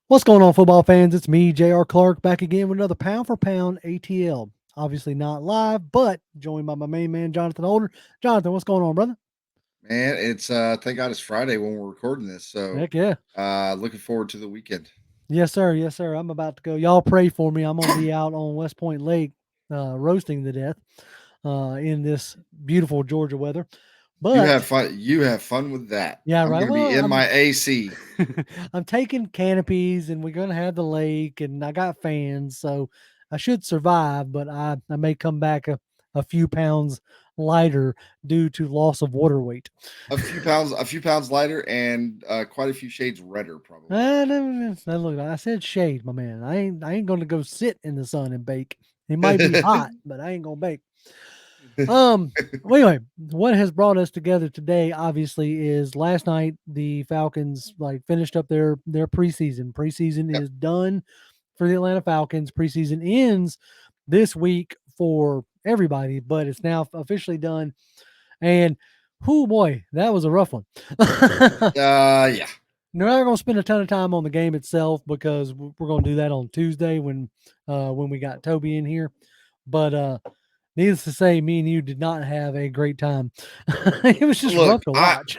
What's going on, football fans? It's me, J.R. Clark, back again with another pound for pound ATL. Obviously not live, but joined by my main man, Jonathan Holder. Jonathan, what's going on, brother? Man, it's thank God it's Friday when we're recording this. So Heck yeah. looking forward to the weekend. Yes, sir. Yes, sir. I'm about to go. Y'all pray for me. I'm going to be out on West Point Lake roasting to death in this beautiful Georgia weather. You But, have fun. You have fun with that. yeah, I'm right. gonna be Well, in my AC. I'm taking canopies and we're going to have the lake and I got fans. So I should survive, but I may come back a few pounds lighter due to loss of water weight. A few pounds lighter, and quite a few shades redder, probably. Look, I said shade, my man. I ain't going to go sit in the sun and bake. It might be hot, but I ain't going to bake. Well, anyway, what has brought us together today, obviously, is last night the Falcons finished up their preseason. Preseason Yep. is done for the Atlanta Falcons. Preseason ends this week for everybody, but it's now officially done. And oh boy, that was a rough one. Yeah. We're not going to spend a ton of time on the game itself because we're going to do that on Tuesday when we got Toby in here. But needless to say, me and you did not have a great time. It was just Look, rough to I watch.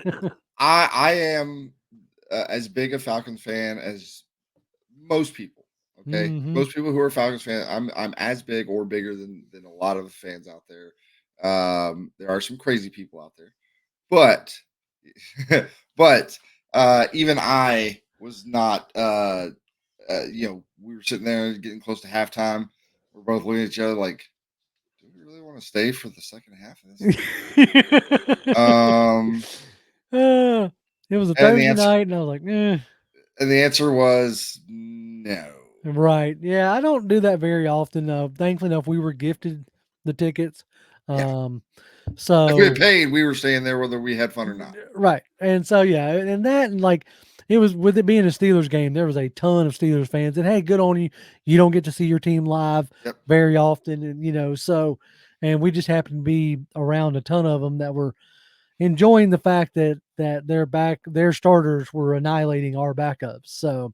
I I am as big a Falcons fan as most people. Okay, Hmm. most people who are Falcons fan, I'm as big or bigger than a lot of fans out there. There are some crazy people out there, but but even I was not. We were sitting there getting close to halftime. We're both looking at each other like, do we really want to stay for the second half of this thing? Um, Uh, it was a and the Thursday answer night, and I was like, eh. and the answer was no. Right. Yeah, I don't do that very often. Thankfully enough, we were gifted the tickets. Yeah, Um, if we had so paid, we were staying there whether we had fun or not. right. And so yeah, and that and like it was with it being a Steelers game, there was a ton of Steelers fans. And hey, good on you. You don't get to see your team live Yep. very often, and so and we just happened to be around a ton of them that were enjoying the fact that their starters were annihilating our backups. So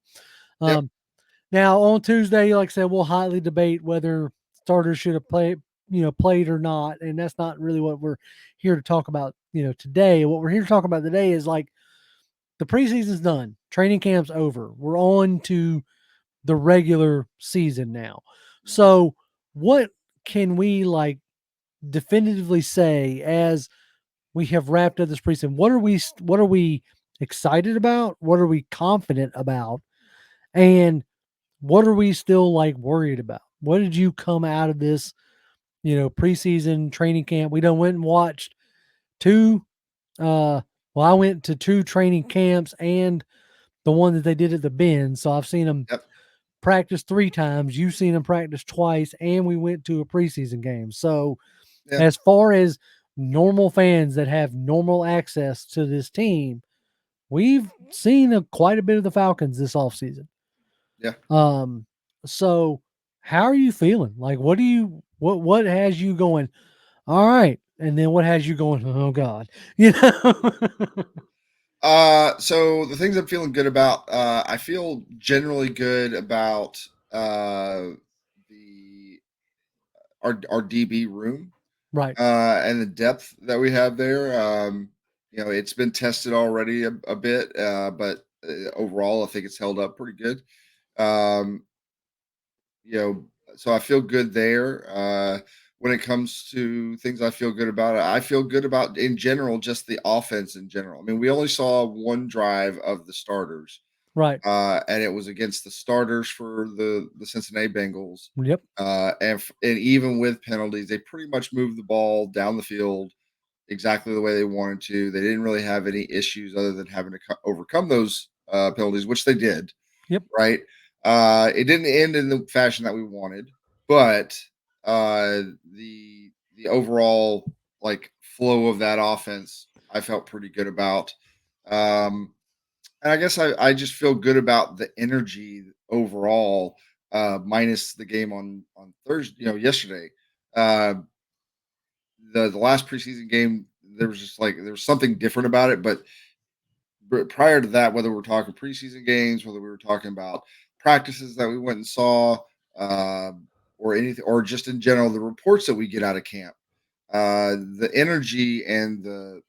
Yep. um now on Tuesday, like I said, we'll hotly debate whether starters should have played or not, and that's not really what we're here to talk about. Today, what we're here to talk about today is like the preseason's done, training camp's over, we're on to the regular season now. Mhm. So, what can we like definitively say as we have wrapped up this preseason? What are we excited about? What are we confident about? And what are we still like worried about? What did you come out of this, preseason training camp? We done went and watched two well, I went to two training camps and the one that they did at the Bend. So I've seen them Yep. practice three times. You've seen them practice twice, and we went to a preseason game. So Yeah. as far as normal fans that have normal access to this team, we've seen quite a bit of the Falcons this offseason. Yeah. Um, so how are you feeling? Like, what has you going? All right, and then what has you going? Oh God, you know. So the things I'm feeling good about, I feel generally good about the our DB room Right. and the depth that we have there. It's been tested already a bit, but overall, I think it's held up pretty good. Um, you know, so I feel good there. When it comes to things I feel good about, I feel good about in general, just the offense in general. I mean, we only saw one drive of the starters, Right. and it was against the starters for the Cincinnati Bengals. Yep. And even with penalties, they pretty much moved the ball down the field exactly the way they wanted to. They didn't really have any issues other than having to overcome those penalties, which they did. Yep. Right? It didn't end in the fashion that we wanted, but uh, the overall like flow of that offense, I felt pretty good about. Um, and I guess I just feel good about the energy overall, minus the game on Thursday, yesterday. Uh, the last preseason game, there was just like there was something different about it, but prior to that, whether we're talking preseason games, whether we were talking about practices that we went and saw, or anything, or just in general, the reports that we get out of camp, the energy and the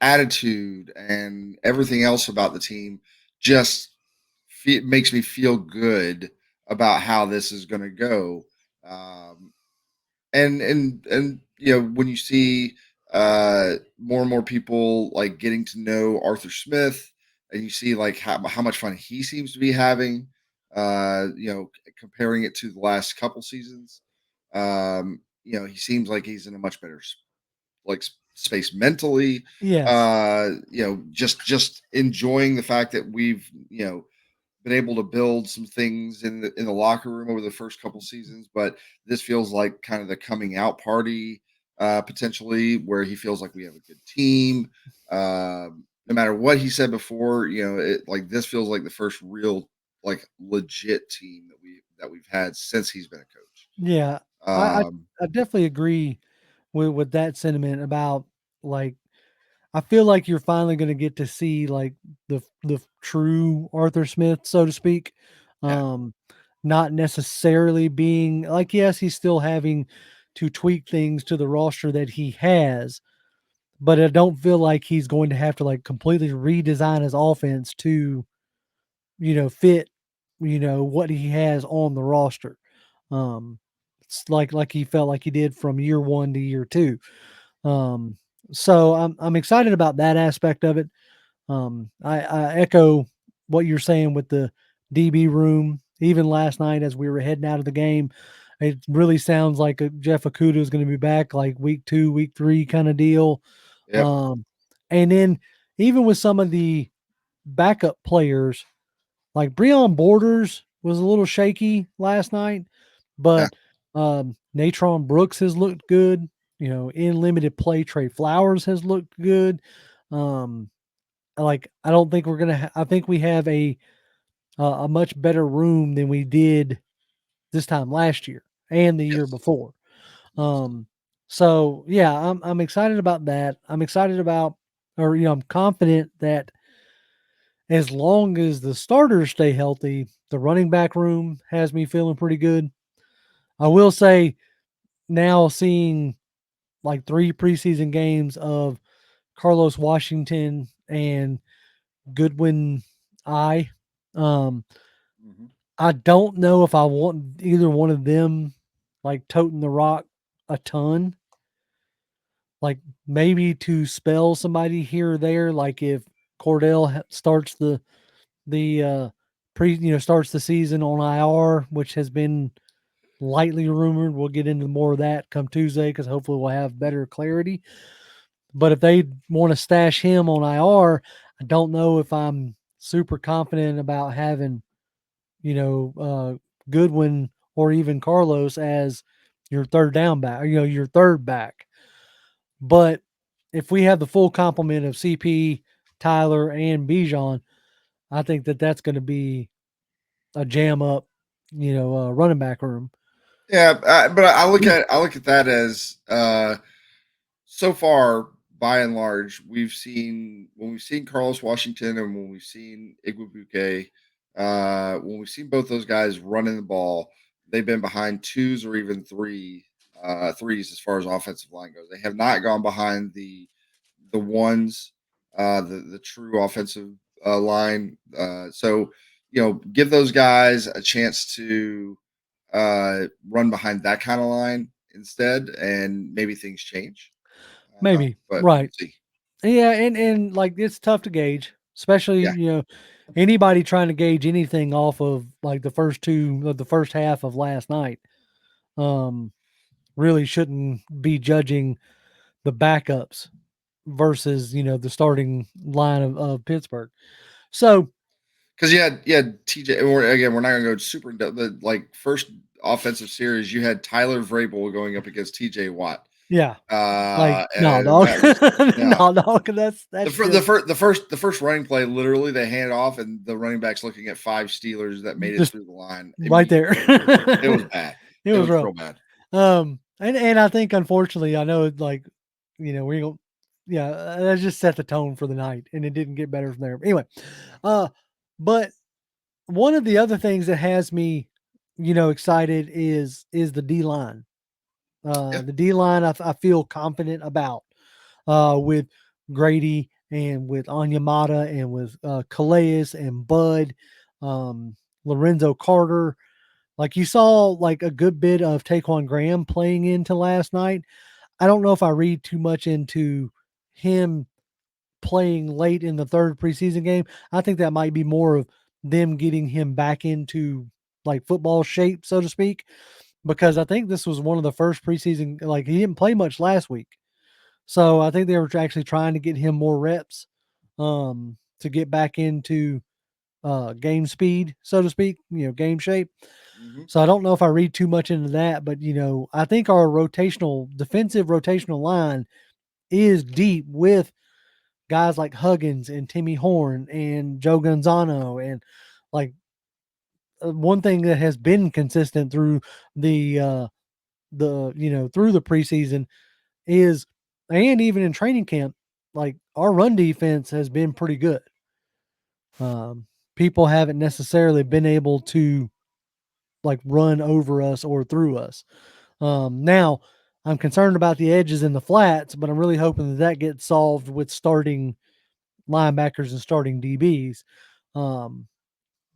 attitude and everything else about the team just makes me feel good about how this is going to go. Um, and when you see more and more people like getting to know Arthur Smith, and you see like how much fun he seems to be having, comparing it to the last couple seasons, he seems like he's in a much better space mentally. Yes. Just enjoying the fact that we've been able to build some things in the locker room over the first couple seasons, but this feels like kind of the coming out party, potentially, where he feels like we have a good team. No matter what he said before, like this feels like the first real like legit team that we've had since he's been a coach. Yeah. I I, Um, I definitely agree with that sentiment about like I feel like you're finally going to get to see like the true Arthur Smith, so to speak. yeah, Um, not necessarily being like, yes, he's still having to tweak things to the roster that he has, but I don't feel like he's going to have to like completely redesign his offense to, fit, what he has on the roster. Um, it's like he felt like he did from year one to year two. Um, so I'm excited about that aspect of it. I echo what you're saying with the DB room. Even last night, as we were heading out of the game, it really sounds like Jeff Okuda is going to be back like week 2, week 3 kind of deal. yep, Um, and then even with some of the backup players, like Breon Borders was a little shaky last night, yeah, but Natron Brooks has looked good. In limited play, Trey Flowers has looked good. Um, like I don't think we're gonna. I think we have a much better room than we did this time last year and the year yes, before. yes, So yeah, I'm excited about that. I'm excited about, or I'm confident that as long as the starters stay healthy, the running back room has me feeling pretty good. I will say now seeing like 3 preseason games of Carlos Washington and Goodwin I um hmm I don't know if I want either one of them like toting the rock a ton. Like maybe to spell somebody here or there, like if Cordell starts the starts the season on IR, which has been lightly rumored. We'll get into more of that come Tuesday because hopefully we'll have better clarity. But if they want to stash him on IR, I don't know if I'm super confident about having, Goodwin or even Carlos as your third down back, your third back. But if we have the full complement of CP, Tyler, and Bijan, I think that that's going to be a jam up, running back room. yeah. But I look at that as so far, by and large, when we've seen Carlos Washington and when we've seen Igwebuike, when we've seen both those guys running the ball, they've been behind twos or even threes as far as offensive line goes. They have not gone behind the ones, the true offensive line. So give those guys a chance to run behind that kind of line instead, and maybe things change. Maybe. But we'll Right. see. Yeah, and like it's tough to gauge, especially, Yeah, anybody trying to gauge anything off of like the first half of last night. Um really shouldn't be judging the backups versus, the starting line of Pittsburgh. So, because you had TJ. Again, we're not going to go super in depth, but like first offensive series, you had Tyler Vrabel going up against TJ Watt. yeah, like no, And dog. that was yeah. No, dog, The, that's fir- the just first the first the first running play, literally they handed off, and the running back's looking at five Steelers that made it just through the line right there. immediately. It was bad. It It was was rough. real bad. And I think unfortunately, I know like, we don't, yeah, that just set the tone for the night, and it didn't get better from there. Anyway, uh, but one of the other things that has me, excited is the D line. Yeah. The D line, I feel confident about with Grady and with Anyamata and with Calais and Bud, Lorenzo Carter. Like you saw, like a good bit of Taquan Graham playing into last night. I don't know if I read too much into him playing late in the third preseason game. I think that might be more of them getting him back into like football shape, so to speak, because I think this was one of the first preseason, like he didn't play much last week. So I think they were actually trying to get him more reps to get back into game speed, so to speak, game shape. Hmm. So I don't know if I read too much into that, but I think our defensive rotational line is deep with guys like Huggins and Timmy Horn and Joe Gonzano and like one thing that has been consistent through through the preseason is, and even in training camp, like our run defense has been pretty good. People haven't necessarily been able to like run over us or through us. Now I'm concerned about the edges and the flats, but I'm really hoping that gets solved with starting linebackers and starting DBs. Um,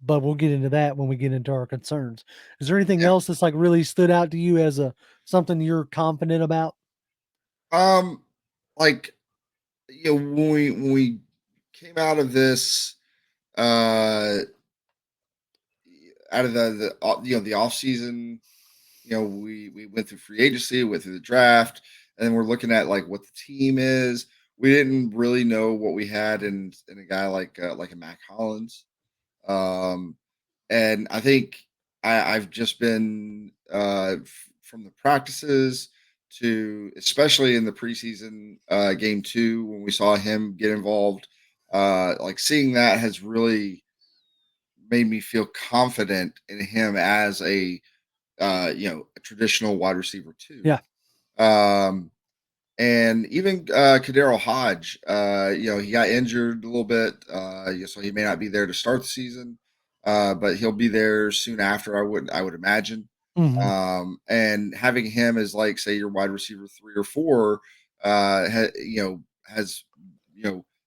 but we'll get into that when we get into our concerns. Is there anything Yeah. else that's like really stood out to you as a something you're confident about? Um, like when we came out of this, uh, out of the off season, we went through free agency, went through the draft, and we're looking at like what the team is. We didn't really know what we had in a guy like a Mac Hollins. Um, and I think I've just been from the practices to especially in the preseason game 2 when we saw him get involved. Like seeing that has really made me feel confident in him as a traditional wide receiver too. Yeah, Um, and even Kadero Hodge, he got injured a little bit, so he may not be there to start the season, but he'll be there soon after. I would imagine. hmm, And having him as like say your wide receiver 3 or 4, has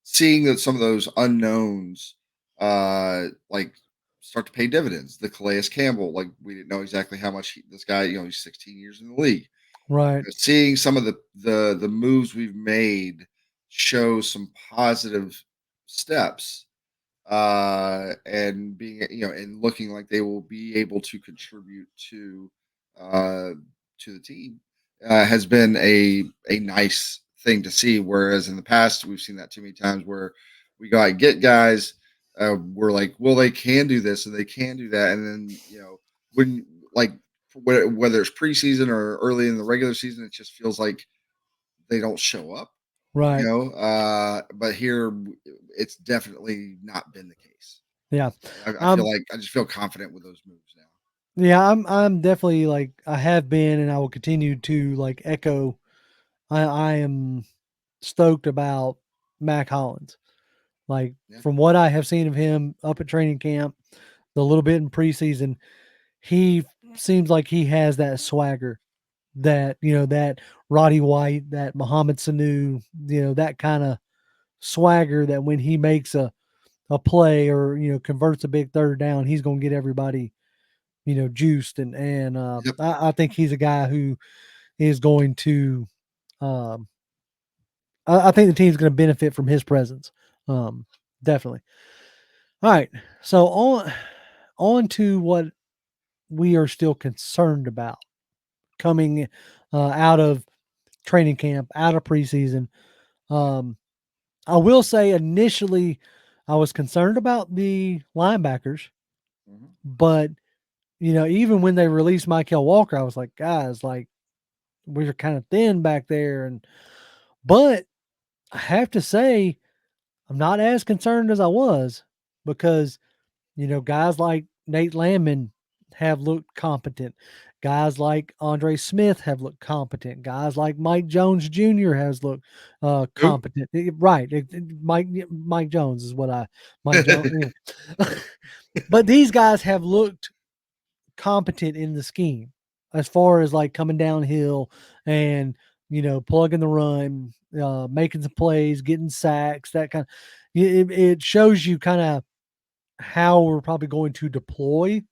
seeing that some of those unknowns, like start to pay dividends. The Calais Campbell, like we didn't know exactly how much this guy, he's 16 years in the league, right, seeing some of the moves we've made show some positive steps, and being and looking like they will be able to contribute uh to the team, has been a nice thing to see, whereas in the past we've seen that too many times where we go out and get guys, we're like, well, they can do this and they can do that, and then when like whether it's preseason or early in the regular season, it just feels like they don't show up, right, but here it's definitely not been the case. yeah. So I feel Um, like I just feel confident with those moves now. yeah, I'm definitely like I have been, and I will continue to like echo. I am stoked about Mac Hollins. Like Yeah. from what I have seen of him up at training camp, the little bit in preseason, he seems like he has that swagger, that Roddy White, that Muhammad Sanu, that kind of swagger that when he makes a play or converts a big third down, he's going to get everybody juiced and Yep. I think he's a guy who is going to um, I think the team's going to benefit from his presence, definitely. All right, so on to what we are still concerned about coming out of training camp, out of preseason. Um, I will say initially I was concerned about the linebackers, Mhm. but even when they released Michael Walker, I was like, guys, like we're kind of thin back there, but I have to say I'm not as concerned as I was because guys like Nate Landman have looked competent. Guys like Andre Smith have looked competent. Guys like Mike Jones Jr. has looked Who? competent. Right, Mike Jones is what I Mike Jones. Yeah. But these guys have looked competent in the scheme as far as like coming downhill and plugging the run, making some plays, getting sacks, that kind of. It shows you kind of how we're probably going to deploy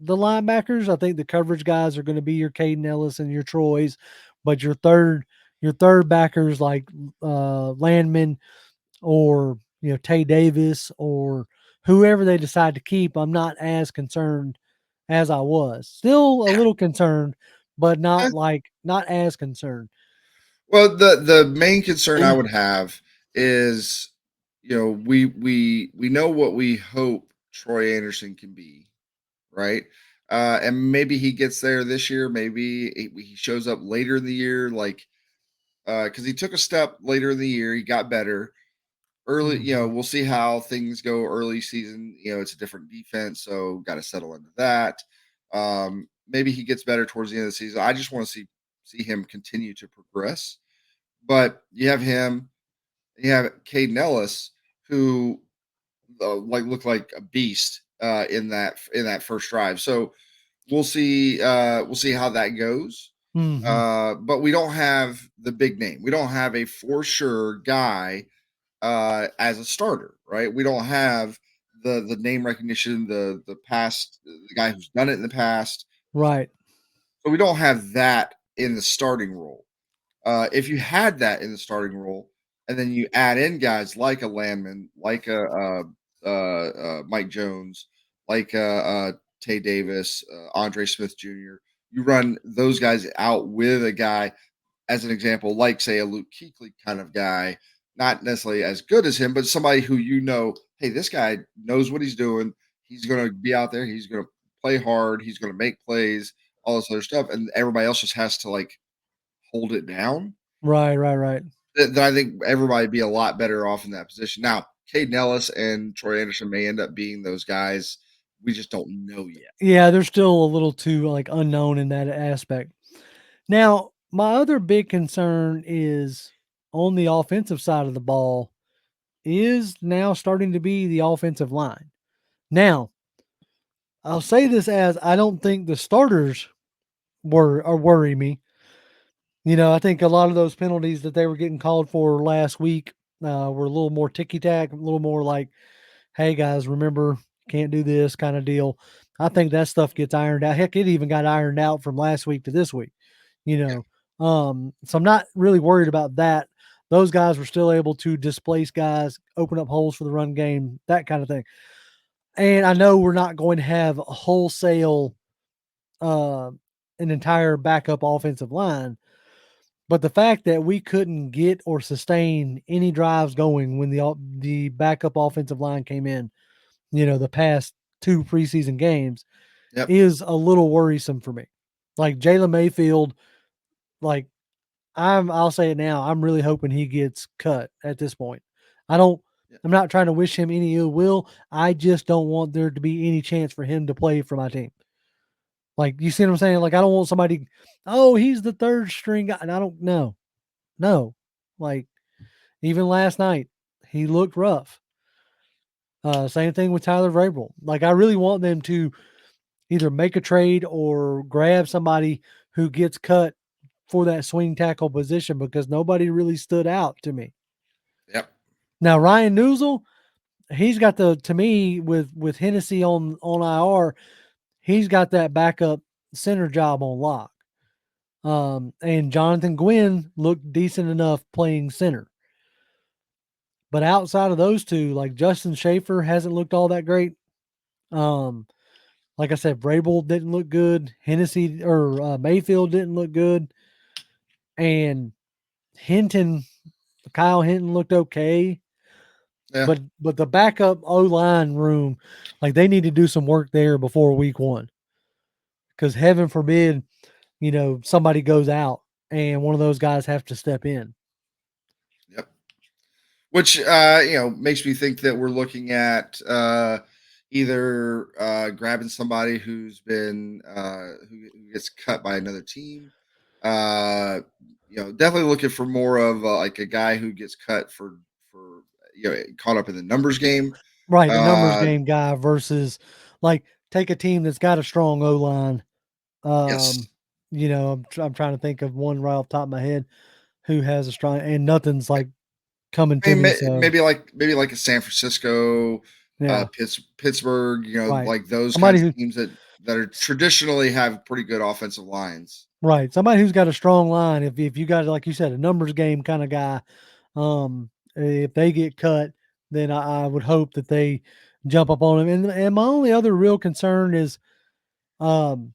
the linebackers. I think the coverage guys are going to be your Caden Ellis and your Troys, but your third backers like Landman or Tay Davis or whoever they decide to keep, I'm not as concerned as I was. Still a Yeah. little concerned, but Eh, not as concerned. Well, the main concern I would have is, we know what we hope Troy Anderson can be, right? And maybe he gets there this year. Maybe he shows up later in the year, like because he took a step later in the year. He got better early. Mhm. We'll see how things go early season. It's a different defense, so got to settle into that. Maybe he gets better towards the end of the season. I just want to see him continue to progress. But you have him, you have Caden Ellis, who like looked like a beast in that first drive. So we'll see how that goes. Mhm. But we don't have the big name. We don't have a for sure guy as a starter, right? We don't have the name recognition, the past, the guy who's done it in the past. Right. So we don't have that in the starting role. If you had that in the starting role, and then you add in guys like a Landman, like Mike Jones, like Tay Davis, Andre Smith Jr., you run those guys out with a guy, as an example, like say a Luke Kuechly kind of guy, not necessarily as good as him, but somebody who hey, this guy knows what he's doing. He's going to be out there. He's going to play hard. He's going to make plays, all this other stuff, and everybody else just has to like hold it down. Right. Right. Right. Then I think everybody would be a lot better off in that position. Now, Caden Ellis and Troy Anderson may end up being those guys. We just don't know yet. Yeah, they're still a little too like unknown in that aspect. Now, my other big concern is on the offensive side of the ball is now starting to be the offensive line. Now, I'll say this as I don't think the starters worry me. I think a lot of those penalties that they were getting called for last week were a little more ticky tack, a little more like, "Hey guys, remember can't do this" kind of deal. I think that stuff gets ironed out. Heck, it even got ironed out from last week to this week. You Yeah. know, so I'm not really worried about that. Those guys were still able to displace guys, open up holes for the run game, that kind of thing. And I know we're not going to have a wholesale, uh, an entire backup offensive line, but the fact that we couldn't get or sustain any drives going when the backup offensive line came in, the past 2 preseason games Yep. is a little worrisome for me. Like Jalen Mayfield, like I'll say it now, I'm really hoping he gets cut at this point. I don't Yeah. I'm not trying to wish him any ill will. I just don't want there to be any chance for him to play for my team. Like, you see what I'm saying? Like, I don't want somebody, "Oh, he's the 3rd string guy," and I don't know. No. Like, even last night, he looked rough. Same thing with Tyler Vrabel. Like, I really want them to either make a trade or grab somebody who gets cut for that swing tackle position because nobody really stood out to me. Yep. Now, Ryan Newsel, he's got to me with Hennessy on IR, he's got that backup center job on lock. And Jonathan Gwynn looked decent enough playing center. But outside of those two, like Justin Schaefer hasn't looked all that great. Um, like I said, Vrabel didn't look good. Hennessy or Mayfield didn't look good, and Hinton, Kyle Hinton looked okay. Yeah. But the backup O line room, like they need to do some work there before week 1, because heaven forbid, somebody goes out and one of those guys have to step in. Yep. Which makes me think that we're looking at either grabbing somebody who's been who gets cut by another team. Uh, definitely looking for more of like a guy who gets cut for caught up in the numbers game. Right, the numbers Uh, game guy versus like take a team that's got a strong O line. yes, I'm trying to think of one right off the top of my head who has a strong and nothing's like coming I to mean, me. So maybe like a San Francisco, yeah, Pittsburgh. right. Like those Somebody kinds of who teams that are traditionally have pretty good offensive lines. right, somebody who's got a strong line. If you got like you said a numbers game kind of guy, if they get cut, then I would hope that they jump up on him. And my only other real concern is um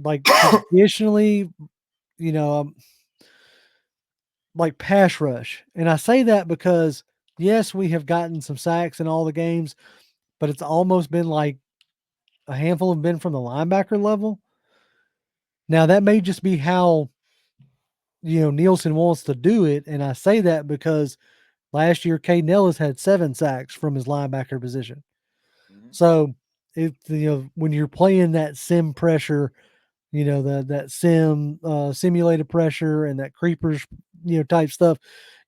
like traditionally, you know, like pass rush. And I say that because yes, we have gotten some sacks in all the games, but it's almost been like a handful have been from the linebacker level. Now that may just be how Nielsen wants to do it, and I say that because last year Caden Ellis had 7 sacks from his linebacker position. Mhm. So if when you're playing that sim pressure, that simulated pressure and that creepers type stuff,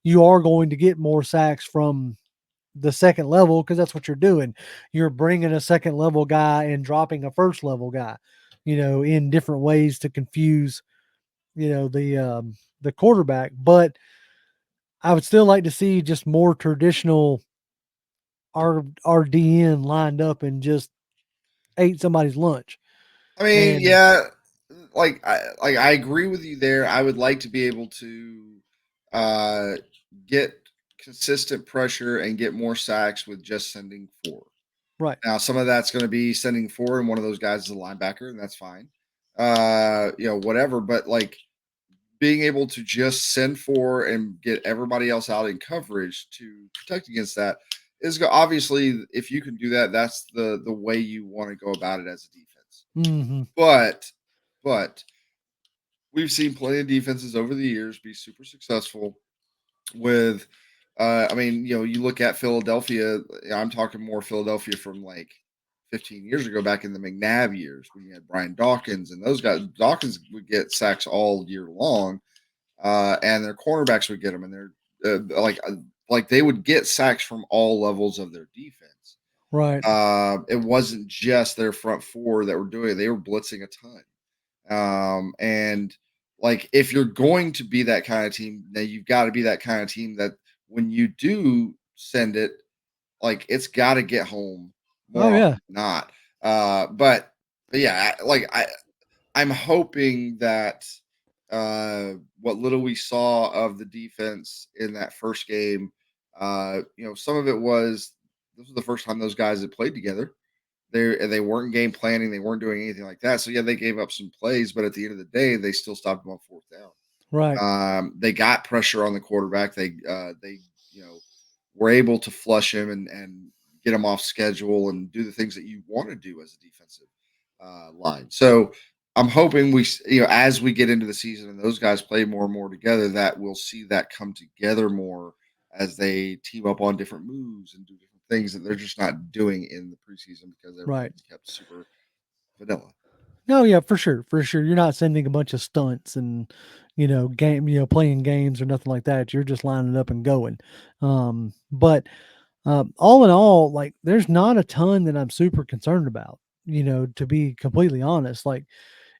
you are going to get more sacks from the second level because that's what you're doing. You're bringing a second level guy and dropping a first level guy, in different ways to confuse, the quarterback. But I would still like to see just more traditional RDN lined up and just ate somebody's lunch. I mean, And yeah, like I agree with you there. I would like to be able to uh, get consistent pressure and get more sacks with just sending four. right, Now, some of that's going to be sending four, and one of those guys is a linebacker, and that's fine. Whatever. But like being able to just send four and get everybody else out in coverage to protect against that obviously, if you can do that, that's the way you want to go about it as a defense. hmm But we've seen plenty of defenses over the years be super successful with I mean, you look at Philadelphia, I'm talking more Philadelphia from like 15 years ago, back in the McNabb years when you had Brian Dawkins and those guys. Dawkins would get sacks all year long, and their cornerbacks would get them, and they're like they would get sacks from all levels of their defense. right. It wasn't just their front four that were doing it; they were blitzing a ton. And like if you're going to be that kind of team, then you've got to be that kind of team that when you do send it, like it's got to get home Oh more yeah, often than not. But yeah, I'm hoping that what little we saw of the defense in that first game, some of it was this was the first time those guys had played together. They weren't game planning, they weren't doing anything like that. So yeah, they gave up some plays, but at the end of the day, they still stopped them on fourth down. right, They got pressure on the quarterback. They were able to flush him and get him off schedule and do the things that you want to do as a defensive line. So I'm hoping as we get into the season and those guys play more and more together, that we'll see that come together more as they team up on different moves and do different things that they're just not doing in the preseason because right. everything's kept super vanilla. No, yeah, for sure, for sure. You're not sending a bunch of stunts and playing games or nothing like that. You're just lining up and going. But all in all, like there's not a ton that I'm super concerned about. To be completely honest, like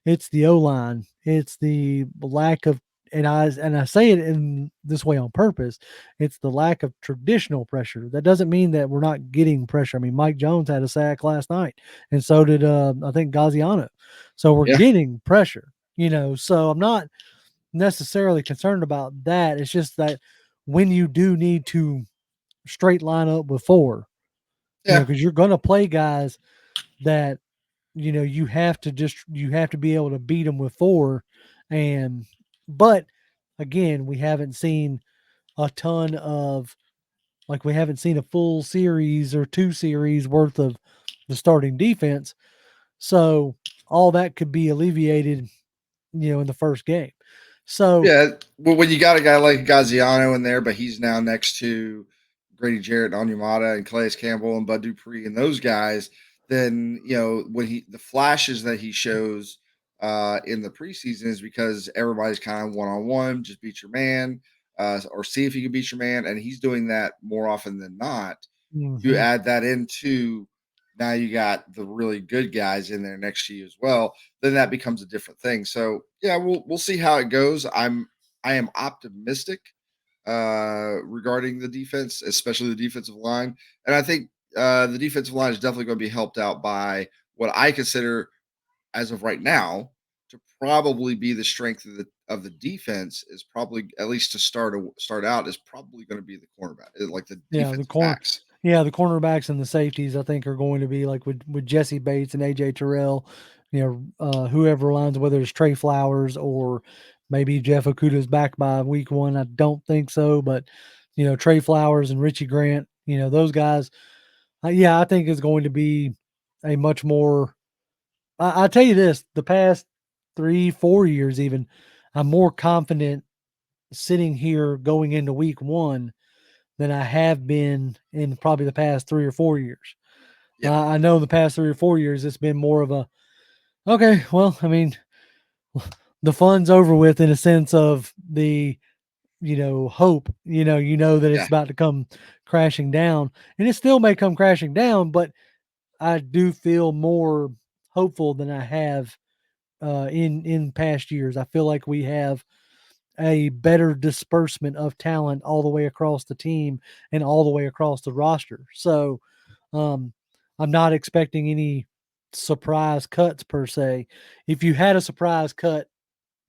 it's the O line, it's the lack of, and I say it in this way on purpose. It's the lack of traditional pressure. That doesn't mean that we're not getting pressure. I mean, Mike Jones had a sack last night, and so did I think Gaziano. So we're Yeah, getting pressure. So I'm not necessarily concerned about that. It's just that when you do need to straight line up with four, yeah, because you're going to play guys that you have to be able to beat them with four, and but again, we haven't seen a ton of like we haven't seen a full series or 2 series worth of the starting defense, so all that could be alleviated, in the first game. So yeah. Well, when you got a guy like Gaziano in there, but he's now next to Grady Jarrett, Onyemata, and Calais Campbell and Bud Dupree and those guys, then when the flashes that he shows in the preseason is because everybody's kind of one on one, just beat your man, or see if you can beat your man, and he's doing that more often than not. You Mhm. add that into now you got the really good guys in there next to you as well, then that becomes a different thing. So yeah, we'll see how it goes. I am optimistic regarding the defense, especially the defensive line. And I think the defensive line is definitely going to be helped out by what I consider, as of right now, to probably be the strength of the defense is probably, at least to start out, is probably going to be the cornerback, like the Yeah, defensive backs. the cornerbacks and the safeties I think are going to be like with Jesse Bates and AJ Terrell, whoever lines, whether it's Trey Flowers or maybe Jeff Okudah's back by week 1. I don't think so, but Trey Flowers and Richie Grant, those guys. Yeah, I think is going to be a much more. I tell you this: the past 3, 4 years, even, I'm more confident sitting here going into week 1 than I have been in probably the past 3 or 4 years. Yeah, I know in the past 3 or 4 years, it's been more of a, okay, well, I mean, the fun's over with in a sense of the, hope, that it's yeah. about to come crashing down, and it still may come crashing down, but I do feel more hopeful than I have in past years. I feel like we have a better disbursement of talent all the way across the team and all the way across the roster. So um, I'm not expecting any surprise cuts per se. If you had a surprise cut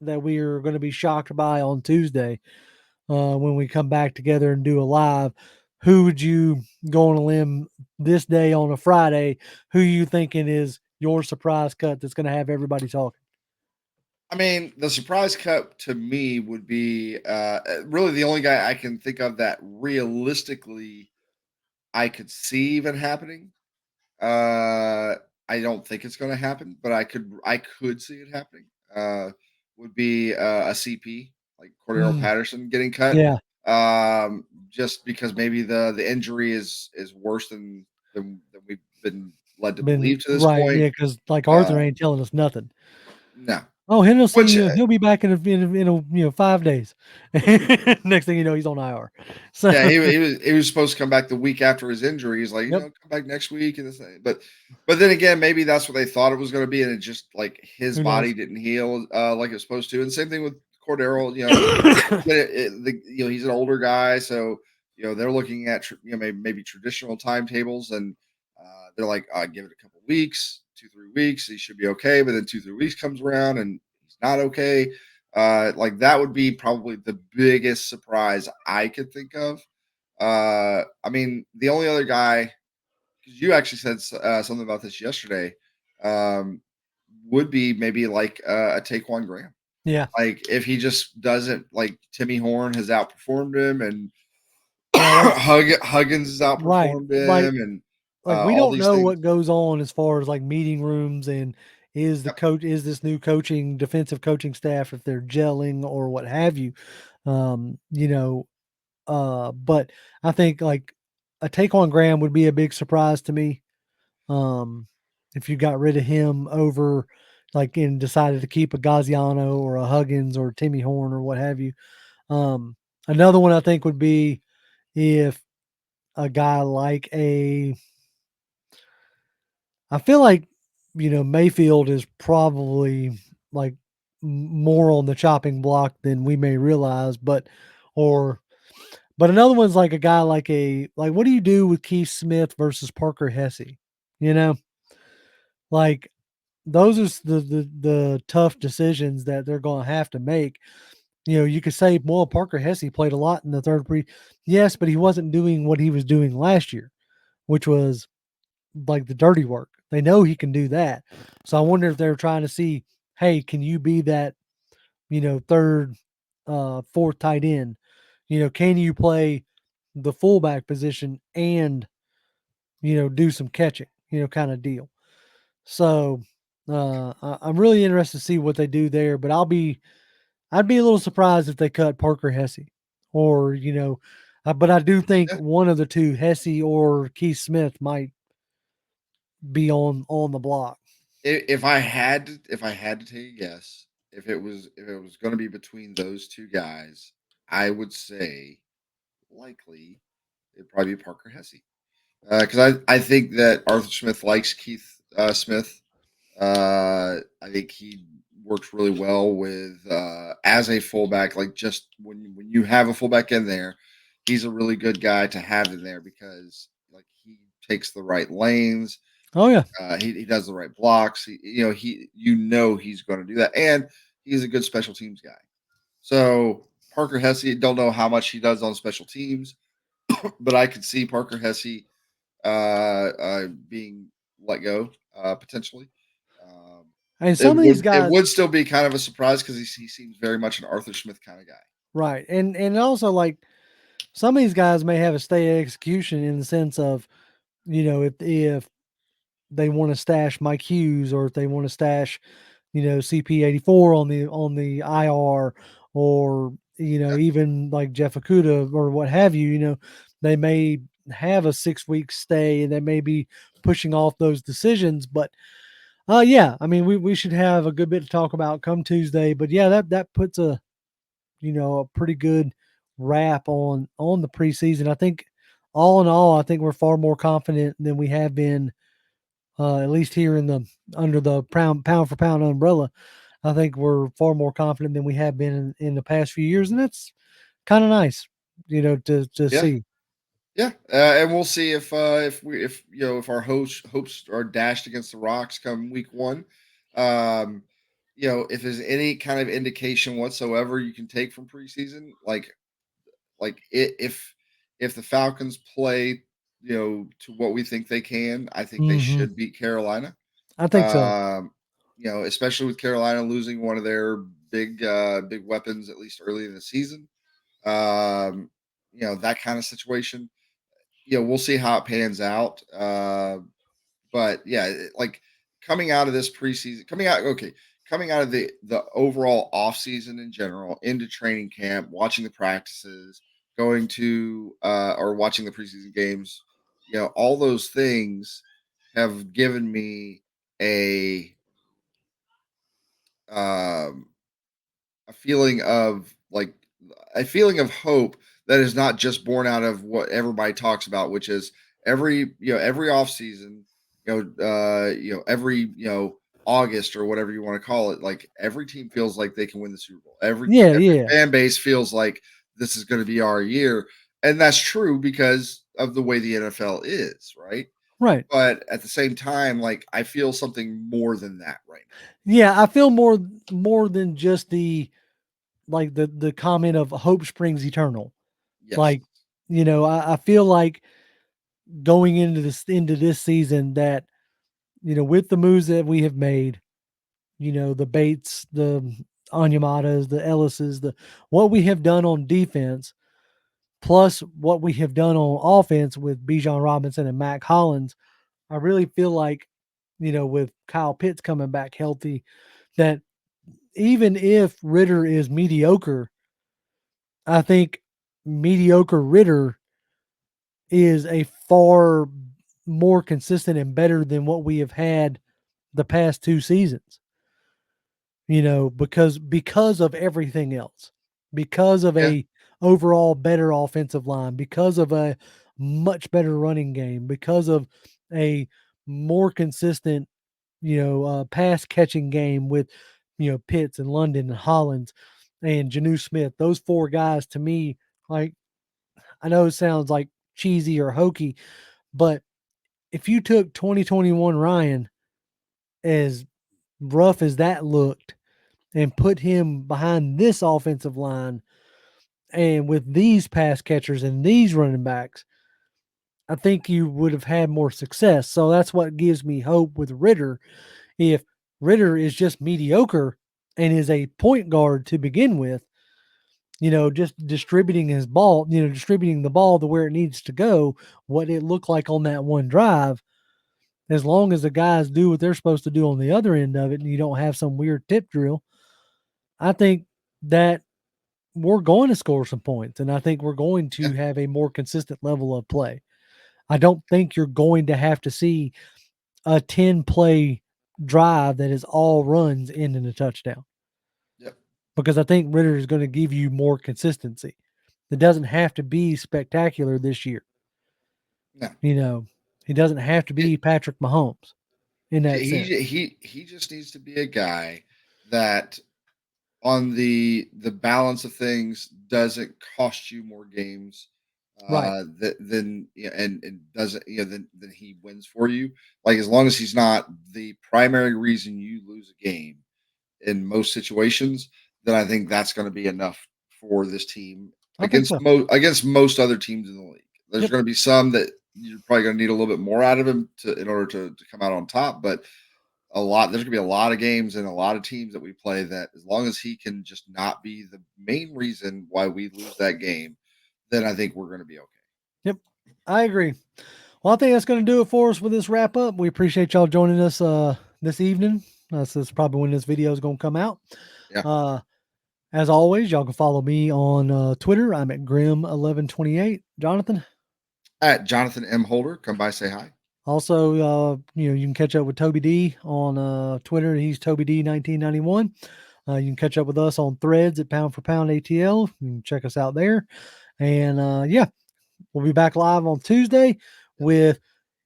that we are going to be shocked by on Tuesday when we come back together and do a live, who would you go on a limb this day on a Friday? Who you thinking is your surprise cut that's going to have everybody talking? I mean, the surprise cut to me would be really the only guy I can think of that realistically I could see even happening. Uh, I don't think it's going to happen, but I could see it happening. Would be a CP, like Cordero Mm, Patterson getting cut. yeah, Just because maybe the injury is worse than we've been led to been believe to this right, point. yeah, because like Uh, Arthur ain't telling us nothing. no, Oh, Henderson, which he'll be back in a 5 days. Next thing you know, he's on IR. So, yeah, he was supposed to come back the week after his injury. He's like, yep, come back next week and this thing. But then again, maybe that's what they thought it was going to be, and it just like his who body knows? didn't heal like it was supposed to. And same thing with Cordero. He's an older guy, so they're looking at maybe traditional timetables, and they're like, give it a couple weeks, 2 3 weeks, he should be okay. But then 2 3 weeks comes around and he's not okay. Like that would be probably the biggest surprise I could think of. I mean, the only other guy, because you actually said something about this yesterday, um, would be maybe like a Taquan Graham. Yeah, Like if he just doesn't, like Timmy Horn has outperformed him, and yeah, that's Huggins has right. outperformed Like him, and we all don't these know things. what goes on as far as like meeting rooms and Yep. is this new coaching defensive coaching staff, if they're gelling or what have you. Um, you know, but I think like a Taquan Graham would be a big surprise to me. Um, if you got rid of him over like and decided to keep a Gaziano or a Huggins or Timmy Horn or what have you. Um, Another one I think would be if a guy like I feel like Mayfield is probably like more on the chopping block than we may realize, or but another one's like a guy like what do you do with Keith Smith versus Parker Hesse? You know, like those are the tough decisions that they're going to have to make. You could say, well, Parker Hesse played a lot in the third pre. Yes, but he wasn't doing what he was doing last year, which was like the dirty work. They know he can do that. So I wonder if they're trying to see, hey, can you be that, third, fourth tight end? Can you play the fullback position and, do some catching, kind of deal. So I'm really interested to see what they do there, but I'd be a little surprised if they cut Parker Hesse or, But I do think Yeah. one of the two, Hesse or Keith Smith, might be on the block. If I had to take a guess, if it was going to be between those two guys, I would say likely it'd probably be Parker Hesse. Because I think that Arthur Smith likes Keith Smith. I think he works really well with as a fullback. Like just when you have a fullback in there, he's a really good guy to have in there because like he takes the right lanes. Oh yeah, He does the right blocks. He's going to do that, and he's a good special teams guy. So Parker Hesse, don't know how much he does on special teams, but I could see Parker Hesse being let go potentially. Um, and some of these it guys, would still be kind of a surprise because he seems very much an Arthur Smith kind of guy. right? And also like some of these guys may have a stay execution in the sense of if they want to stash Mike Hughes or if they want to stash CP84 on the IR or Yeah, even like Jeff Okuda or what have you. They may have a 6 week stay and they may be pushing off those decisions, but yeah, I mean we should have a good bit to talk about come Tuesday. But yeah, that puts a pretty good wrap on the preseason. I think all in all, I think we're far more confident than we have been, at least here in the under the pound for pound umbrella. I think we're far more confident than we have been in the past few years, and that's kind of nice, to yeah, see. yeah. And we'll see if our hopes are dashed against the rocks come week one. Um, if there's any kind of indication whatsoever you can take from preseason, if the Falcons play, to what we think they can, I think they Hmm. should beat Carolina. I think so. Um, especially with Carolina losing one of their big weapons at least early in the season. Um, that kind of situation. We'll see how it pans out. But yeah, like coming out of this preseason, coming out of the overall off season in general into training camp, watching the practices, going to or watching the preseason games, all those things have given me a um a feeling of like a feeling of hope that is not just born out of what everybody talks about, which is every off season, every August or whatever you want to call it, like every team feels like they can win the Super Bowl. Yeah, Every yeah, fan base feels like this is going to be our year, and that's true because of the way the NFL is, right? right. But at the same time, like I feel something more than that right now. Yeah, I feel more than just the comment of hope springs eternal. Yes. Like, I feel like going into this season that with the moves that we have made, the Bates, the Anyamadas, the Ellises, the what we have done on defense, plus what we have done on offense with Bijan Robinson and Mac Hollins, I really feel like, with Kyle Pitts coming back healthy, that even if Ritter is mediocre, I think mediocre Ritter is a far more consistent and better than what we have had the past two seasons. Because of everything else, because of Yeah. a overall better offensive line, because of a much better running game, because of a more consistent, pass catching game with, Pitts and London and Hollins and Janu Smith. Those four guys to me, like, I know it sounds like cheesy or hokey, but if you took 2021 Ryan, as rough as that looked, and put him behind this offensive line and with these pass catchers and these running backs, I think you would have had more success. So that's what gives me hope with Ritter. If Ritter is just mediocre and is a point guard to begin with, just distributing the ball to where it needs to go, what it looked like on that one drive, as long as the guys do what they're supposed to do on the other end of it and you don't have some weird tip drill, I think that we're going to score some points, and I think we're going Yeah, to have a more consistent level of play. I don't think you're going to have to see a 10 play drive that is all runs end in a touchdown, yep, because I think Ritter is going to give you more consistency. It doesn't have to be spectacular this year. no. You know, he doesn't have to be Patrick Mahomes in that sense. He just needs to be a guy that on the balance of things doesn't cost you more games Right. than and doesn't than he wins for you. Like as long as he's not the primary reason you lose a game in most situations, then I think that's going to be enough for this team I think so. against most other teams in the league. There's Yep. going to be some that you're probably going to need a little bit more out of him in order to come out on top, but there's gonna be a lot of games and a lot of teams that we play that as long as he can just not be the main reason why we lose that game, then I think we're gonna be okay. Yep. I agree. Well, I think that's going to do it for us with this wrap up. We appreciate y'all joining us this evening. So this is probably when this video is going to come out. Yeah. Uh, as always, y'all can follow me on Twitter. I'm at Grim1128. Jonathan. At Jonathan M. Holder, come by, say hi. Also, you can catch up with Toby D on Twitter. He's Toby D1991. You can catch up with us on Threads at Pound for Pound ATL. You can check us out there. And yeah, we'll be back live on Tuesday with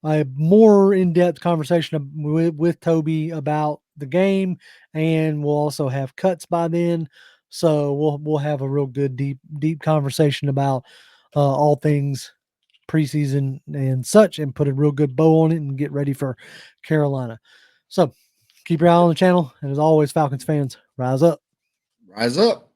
a more in-depth conversation with Toby about the game, and we'll also have cuts by then. So we'll have a real good deep conversation about all things preseason and such, and put a real good bow on it and get ready for Carolina. So keep your eye on the channel, and as always, Falcons fans, rise up. Rise up.